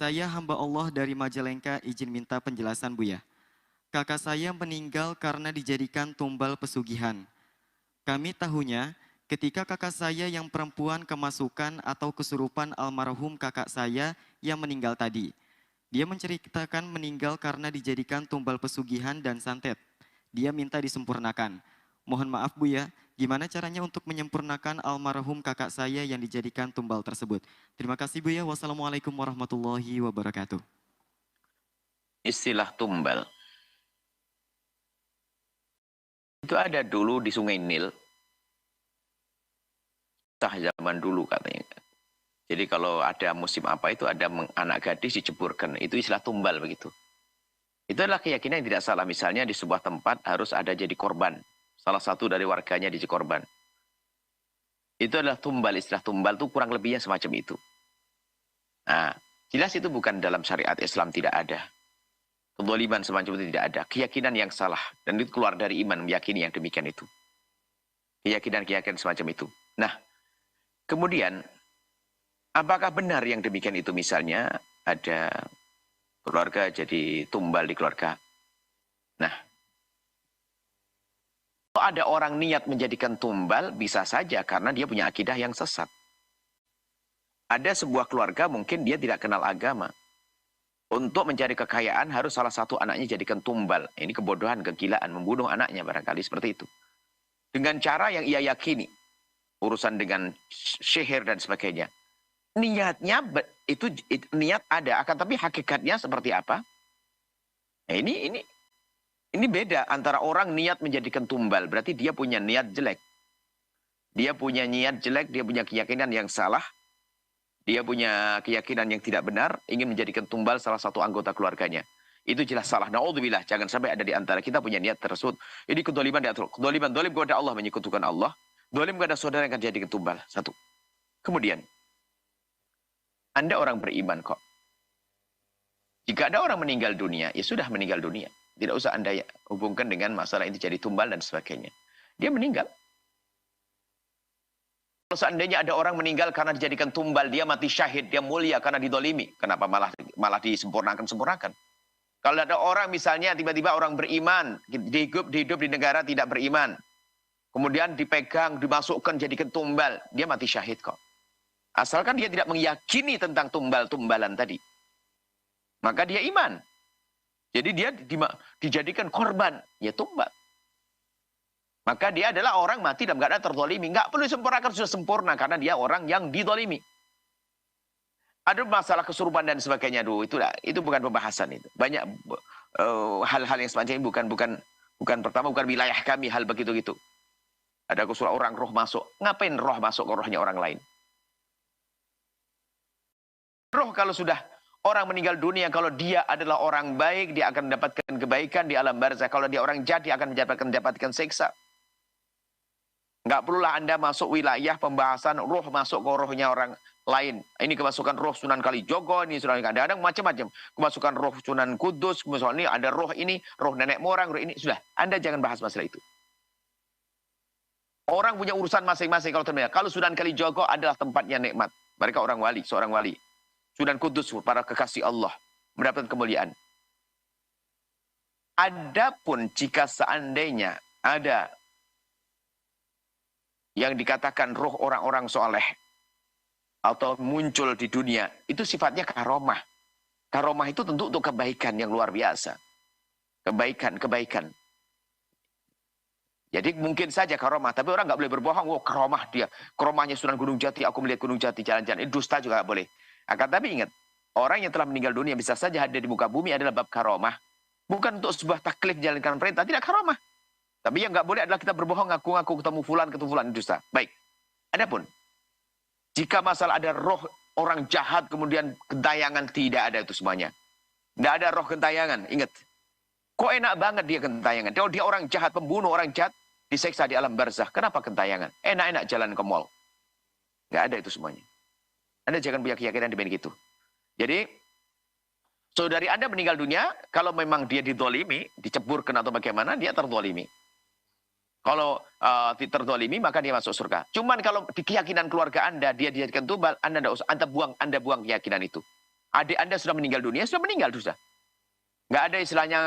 Saya hamba Allah dari Majalengka, izin minta penjelasan Buya. Kakak saya meninggal karena dijadikan tumbal pesugihan. Kami tahunya ketika kakak saya yang perempuan kemasukan atau kesurupan almarhum kakak saya yang meninggal tadi. Dia menceritakan meninggal karena dijadikan tumbal pesugihan dan santet. Dia minta disempurnakan. Mohon maaf Buya, gimana caranya untuk menyempurnakan almarhum kakak saya yang dijadikan tumbal tersebut? Terima kasih Buya. Wassalamualaikum warahmatullahi wabarakatuh. Istilah tumbal itu ada dulu di Sungai Nil, zaman dulu katanya. Jadi kalau ada musim apa itu ada anak gadis diceburkan, itu istilah tumbal begitu. Itu adalah keyakinan yang tidak salah. Misalnya di sebuah tempat harus ada jadi korban, salah satu dari warganya jadi korban. Itu adalah tumbal, istilah tumbal itu kurang lebihnya semacam itu. Nah, jelas itu bukan dalam syariat Islam, tidak ada. Kezaliman semacam itu tidak ada. Keyakinan yang salah. Dan itu keluar dari iman meyakini yang demikian itu. Keyakinan-keyakinan semacam itu. Nah, kemudian, apakah benar yang demikian itu? Misalnya, ada keluarga jadi tumbal di keluarga. Nah, kalau ada orang niat menjadikan tumbal, bisa saja karena dia punya akidah yang sesat. Ada sebuah keluarga mungkin dia tidak kenal agama. Untuk mencari kekayaan harus salah satu anaknya jadikan tumbal. Ini kebodohan, kegilaan, membunuh anaknya barangkali seperti itu. Dengan cara yang ia yakini. Urusan dengan sihir dan sebagainya. Niatnya itu niat ada, akan tapi hakikatnya seperti apa? Nah, ini beda antara orang niat menjadikan tumbal, berarti dia punya niat jelek. Dia punya niat jelek, dia punya keyakinan yang salah. Dia punya keyakinan yang tidak benar, ingin menjadikan tumbal salah satu anggota keluarganya. Itu jelas salah. Na'udzubillah, jangan sampai ada di antara kita punya niat tersebut. Ini kedoliman diatur. Kedoliman, dolim kepada Allah, menyekutukan Allah. Dolim kepada saudara yang akan jadikan tumbal. Satu. Kemudian, Anda orang beriman kok. Jika ada orang meninggal dunia, ya sudah meninggal dunia. Tidak usah Anda hubungkan dengan masalah ini jadi tumbal dan sebagainya. Dia meninggal. Kalau seandainya ada orang meninggal karena dijadikan tumbal, dia mati syahid, dia mulia karena didolimi. Kenapa malah disempurnakan? Kalau ada orang misalnya tiba-tiba orang beriman, hidup di negara tidak beriman. Kemudian dipegang, dimasukkan jadikan tumbal, dia mati syahid kok. Asalkan dia tidak meyakini tentang tumbal-tumbalan tadi. Maka dia iman. Jadi dia dijadikan korban, ya tumbal. Maka dia adalah orang mati dalam keadaan terzalimi. Nggak perlu disempurnakan, sudah sempurna. Karena dia orang yang dizalimi. Ada masalah kesurupan dan sebagainya. Itu bukan pembahasan itu. Banyak hal-hal yang semacam ini bukan wilayah kami hal begitu-gitu. Ada kesurupan orang roh masuk. Ngapain roh masuk ke rohnya orang lain? Roh kalau sudah orang meninggal dunia, kalau dia adalah orang baik, dia akan mendapatkan kebaikan di alam barzah. Kalau dia orang jahat, dia akan mendapatkan siksa. Nggak perlulah Anda masuk wilayah pembahasan roh masuk ke rohnya orang lain. Ini kemasukan roh Sunan Kalijogo, ini Sunan kadang-kadang macam-macam. Kemasukan roh Sunan Kudus, misalnya ini ada roh ini, roh nenek moyang, roh ini. Sudah, Anda jangan bahas masalah itu. Orang punya urusan masing-masing kalau terminal. Kalau Sunan Kalijogo adalah tempatnya nikmat. Mereka orang wali, seorang wali. Sunan Kudus, para kekasih Allah, mendapatkan kemuliaan. Adapun jika seandainya ada yang dikatakan roh orang-orang soleh atau muncul di dunia, itu sifatnya karomah. Karomah itu tentu untuk kebaikan yang luar biasa. Kebaikan. Jadi mungkin saja karomah, tapi orang nggak boleh berbohong. Oh, karomah dia. Karomahnya Sunan Gunung Jati, aku melihat Gunung Jati jalan-jalan. Ini dusta juga nggak boleh. Akan tapi ingat, orang yang telah meninggal dunia bisa saja hadir di muka bumi adalah bab karomah. Bukan untuk sebuah taklif menjalankan perintah, tidak karomah. Tapi yang nggak boleh adalah kita berbohong, ngaku-ngaku ketemu fulan, dusta. Baik. Adapun, jika masalah ada roh orang jahat, kemudian gentayangan, tidak ada itu semuanya. Tidak ada roh gentayangan, ingat. Kok enak banget dia gentayangan. Kalau dia orang jahat, pembunuh orang jahat, diseksa di alam barzah. Kenapa gentayangan? Enak-enak jalan ke mall. Nggak ada itu semuanya. Anda jangan punya keyakinan demikian gitu. Jadi, saudari Anda meninggal dunia, kalau memang dia didolimi, diceburkan atau bagaimana, dia terdolimi. Kalau terdolimi, maka dia masuk surga. Cuman kalau di keyakinan keluarga Anda, dia dijadikan tumbal, Anda buang keyakinan itu. Adik Anda sudah meninggal dunia, sudah meninggal sudah. Nggak ada istilahnya,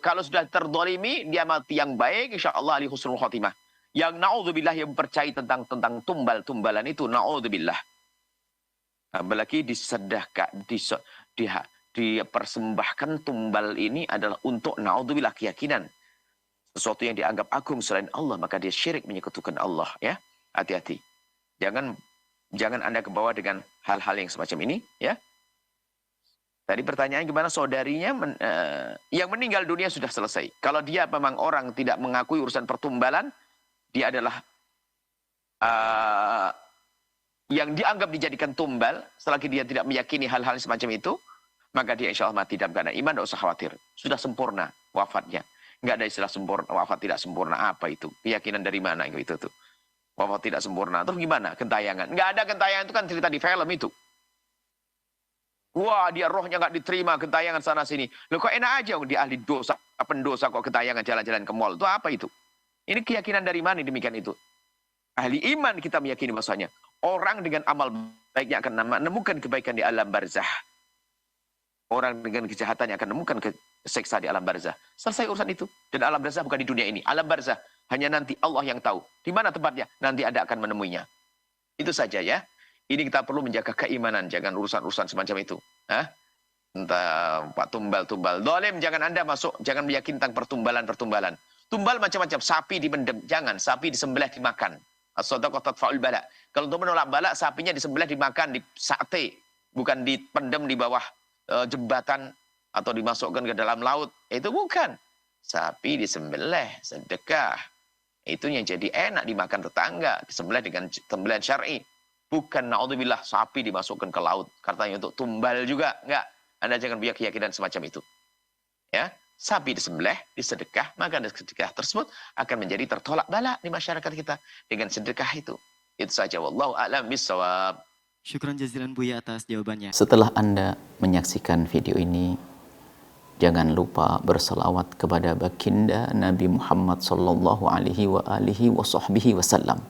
kalau sudah terdolimi, dia mati yang baik, insya Allah ali husnul khotimah. Yang na'udzubillah yang percaya tentang tumbal-tumbalan itu, na'udzubillah. Apalagi disedahkan, dipersembahkan tumbal ini adalah untuk na'udzubillah keyakinan. Sesuatu yang dianggap agung selain Allah, maka dia syirik menyekutukan Allah. Ya, hati-hati. Jangan Anda kebawa dengan hal-hal yang semacam ini. Ya. Tadi pertanyaan gimana saudarinya yang meninggal dunia sudah selesai. Kalau dia memang orang tidak mengakui urusan pertumbalan, dia adalah yang dianggap dijadikan tumbal, selagi dia tidak meyakini hal-hal semacam itu, maka dia insya Allah mati dalam keadaan iman, tidak usah khawatir. Sudah sempurna wafatnya. Nggak ada istilah sempurna, wafat tidak sempurna. Apa itu? Keyakinan dari mana itu tuh? Wafat tidak sempurna. Terus gimana? Gentayangan. Nggak ada gentayangan, itu kan cerita di film itu. Wah, dia rohnya nggak diterima, gentayangan sana sini. Loh kok enak aja, dia ahli dosa, pendosa kok gentayangan jalan-jalan ke mall. Itu apa itu? Ini keyakinan dari mana demikian itu? Ahli iman kita meyakini bahwasanya orang dengan amal baiknya akan menemukan kebaikan di alam barzah. Orang dengan kejahatannya akan menemukan seksa di alam barzah. Selesai urusan itu. Dan alam barzah bukan di dunia ini. Alam barzah hanya nanti Allah yang tahu. Di mana tempatnya? Nanti Anda akan menemuinya. Itu saja ya. Ini kita perlu menjaga keimanan, jangan urusan-urusan semacam itu. Hah? Entah Pak tumbal-tumbal. Dolim, jangan Anda masuk, jangan meyakini tentang pertumbalan-pertumbalan. Tumbal macam-macam, sapi dibendem, jangan, sapi disembelih dimakan. As-sadaqah tadfa'ul bala. Kalau untuk menolak bala, sapinya disembelih dimakan, di sate, bukan dipendem di bawah jembatan atau dimasukkan ke dalam laut. Itu bukan. Sapi disembelih, sedekah. Itu yang jadi enak dimakan tetangga, disembelih dengan sembelihan syar'i. Bukan na'udzubillah sapi dimasukkan ke laut. Katanya untuk tumbal juga. Enggak. Anda jangan punya keyakinan semacam itu. Ya, sapi disembelih, disedekah, maka sedekah tersebut akan menjadi tertolak bala di masyarakat kita dengan sedekah itu. Itu saja. Wallahu a'lam bishawab. Syukran jazilan Buya atas jawabannya. Setelah Anda menyaksikan video ini, jangan lupa berselawat kepada baginda Nabi Muhammad sallallahu alaihi wa alihi wa sahbihi wasallam.